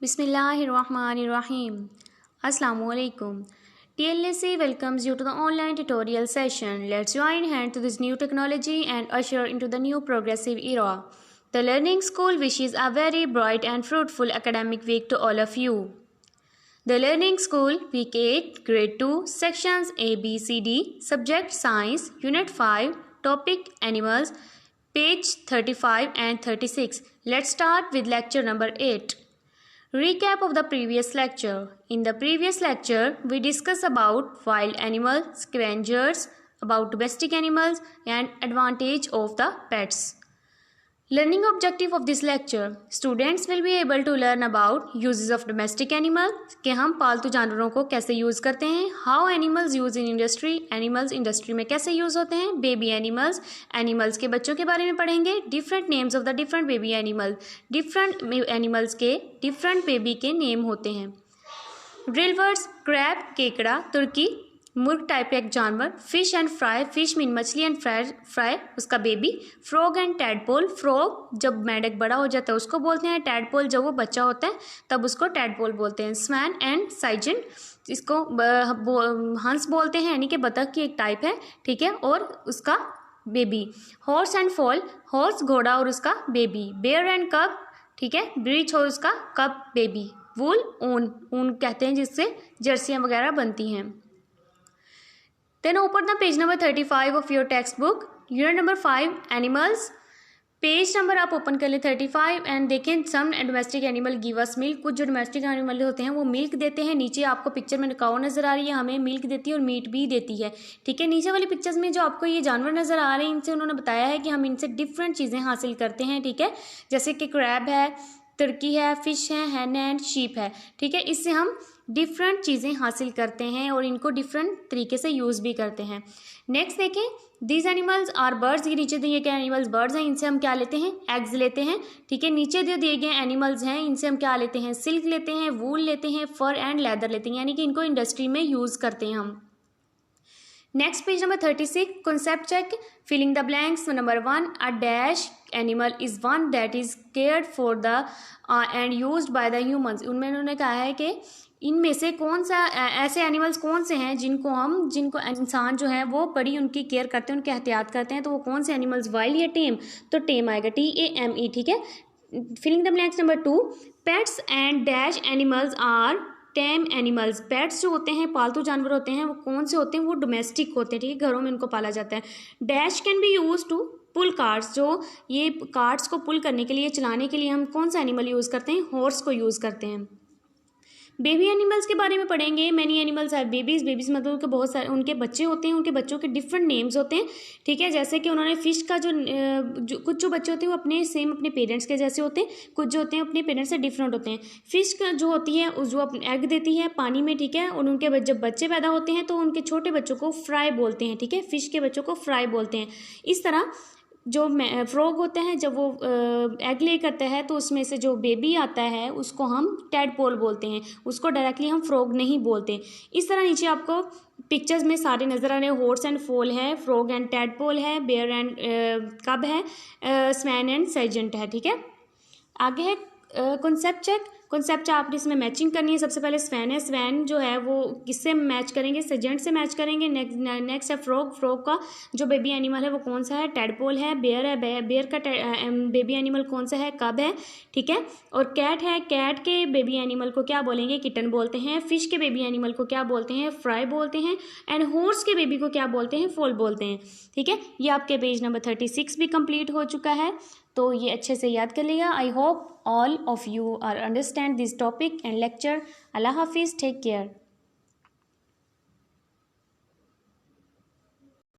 Bismillahirrahmanirrahim. Assalamualaikum. TLSC welcomes you to the online tutorial session. Let's join hands to this new technology and usher into the new progressive era. The Learning School wishes a very bright and fruitful academic week to all of you. The Learning School, Week 8, Grade 2, Sections A, B, C, D, Subject Science, Unit 5, Topic Animals, page 35 and 36. Let's start with lecture number 8. Recap of the previous lecture. In the previous lecture, we discussed about wild animals, scavengers, about domestic animals and advantage of the pets. Learning objective of this lecture. Students will be able to learn about uses of domestic animals, कि हम पालतू जानवरों को कैसे use करते हैं. How animals use in industry. Animals industry में कैसे यूज़ होते हैं. Baby animals. Animals के बच्चों के बारे में पढ़ेंगे. Different names of the different baby animals. Different animals के different baby के name होते हैं. Drill words. Crab केकड़ा तुर्की मुर्ग टाइप एक जानवर. Fish and fry. Fish mean मछली एंड फ्राई उसका baby. Frog and tadpole. Frog जब मेंढक बड़ा हो जाता है उसको बोलते हैं. टैडपोल जब वो बच्चा होता है तब उसको टैडपोल बोलते हैं. स्वैन एंड साइजेंट इसको हंस बोलते हैं यानी कि बतख की एक टाइप है. ठीक है. और उसका baby. Horse and fall. Horse घोड़ा और उसका बेबी. बेयर एंड कब. ठीक है. ब्रीच और उसका कब बेबी. वूल ऊन. ऊन कहते हैं जिससे जर्सियाँ वगैरह बनती हैं. Then open the page number 35 of your textbook. Unit number 5 animals. Page number आप ओपन कर ले 35 एंड देखें some domestic animal give us milk. कुछ जो डोमेस्टिक एनिमल होते हैं वो मिल्क देते हैं. नीचे आपको पिक्चर में काऊ नज़र आ रही है. हमें मिल्क देती है और मीट भी देती है. ठीक है. नीचे वाली पिक्चर्स में जो आपको ये जानवर नज़र आ रहे हैं इनसे उन्होंने बताया है कि हम इनसे डिफरेंट चीज़ें हासिल करते हैं. ठीक है. जैसे कि क्रैब है, तुर्की है, फिश है, हैन एंड शीप है. ठीक है. इससे हम डिफरेंट चीज़ें हासिल करते हैं और इनको डिफरेंट तरीके से यूज़ भी करते हैं. नेक्स्ट देखें. These animals are birds. ये नीचे दिए गए एनिमल्स बर्ड्स हैं. इनसे हम क्या लेते हैं. एग्स लेते हैं. ठीक है. नीचे जो दिए गए एनिमल्स हैं इनसे हम क्या लेते हैं. सिल्क लेते हैं, वूल लेते हैं, फर एंड लेदर लेते हैं. यानी कि इनको इंडस्ट्री में यूज़ करते हैं हम. Next page number 36. Concept check. Filling the blanks. Number 1 a dash animal is one that is cared for the and used by the humans. उनमें उन्होंने कहा है कि इनमें से कौन सा ऐसे एनिमल्स कौन से हैं जिनको इंसान जो है वो बड़ी उनकी केयर करते हैं, उनके एहतियात करते हैं. तो वो कौन से एनिमल्स. वाइल्ड या टेम. तो टेम आएगा. TAME. ठीक है. Filling the blanks. Number 2 pets and dash animals are tame animals. Pets जो होते हैं पालतू जानवर होते हैं वो कौन से होते हैं. वो डोमेस्टिक होते हैं. ठीक है. घरों में इनको पाला जाता है. Dash can be use to pull carts. जो ये कार्ट्स को पुल करने के लिए चलाने के लिए हम कौन सा एनिमल यूज़ करते हैं. हॉर्स को यूज़ करते हैं. बेबी एनिमल्स के बारे में पढ़ेंगे. Many animals are babies. Babies मतलब के बहुत सारे उनके बच्चे होते हैं. उनके बच्चों के डिफरेंट नेम्स होते हैं. ठीक है. जैसे कि उन्होंने फिश का कुछ जो बच्चे होते हैं वो अपने पेरेंट्स के जैसे होते हैं. कुछ जो होते हैं अपने पेरेंट्स से डिफरेंट होते हैं. फिश का जो होती है जो अपने एग देती है पानी में. ठीक है. और उनके जब बच्चे पैदा होते हैं तो उनके छोटे बच्चों को फ्राई बोलते हैं. ठीक है. फिश के बच्चों को फ्राई बोलते हैं. इस तरह जो फ्रॉग होता है जब वो एग ले करता है तो उसमें से जो बेबी आता है उसको हम टैडपोल बोलते हैं. उसको डायरेक्टली हम फ्रॉग नहीं बोलते. इस तरह नीचे आपको पिक्चर्स में सारे नज़र आ रहे हैं. हॉर्स एंड फॉल है, फ्रॉग एंड टैडपोल है, बेयर एंड कब है, स्वैन एंड साइजेंट है. ठीक है. आगे है कॉन्सेप्ट चेक. कॉन्सेप्ट आपने इसमें मैचिंग करनी है. सबसे पहले स्वैन है. स्वैन जो है वो किससे मैच करेंगे. सजेंट से मैच करेंगे. नेक्स्ट है फ्रॉग. फ्रॉग का जो बेबी एनिमल है वो कौन सा है. टैडपोल है. बेयर है. बेयर का बेबी एनिमल कौन सा है. कब है. ठीक है. और कैट है. कैट के बेबी एनिमल को क्या बोलेंगे. किटन बोलते हैं. फिश के बेबी एनिमल को क्या बोलते हैं. फ्राई बोलते हैं. एंड हॉर्स के बेबी को क्या बोलते हैं. फोल बोलते हैं. ठीक है. ये आपके पेज नंबर 36 भी कंप्लीट हो चुका है. तो ये अच्छे से याद कर लिया. I hope all of you are understand this topic and lecture. Allah Hafiz. Take care.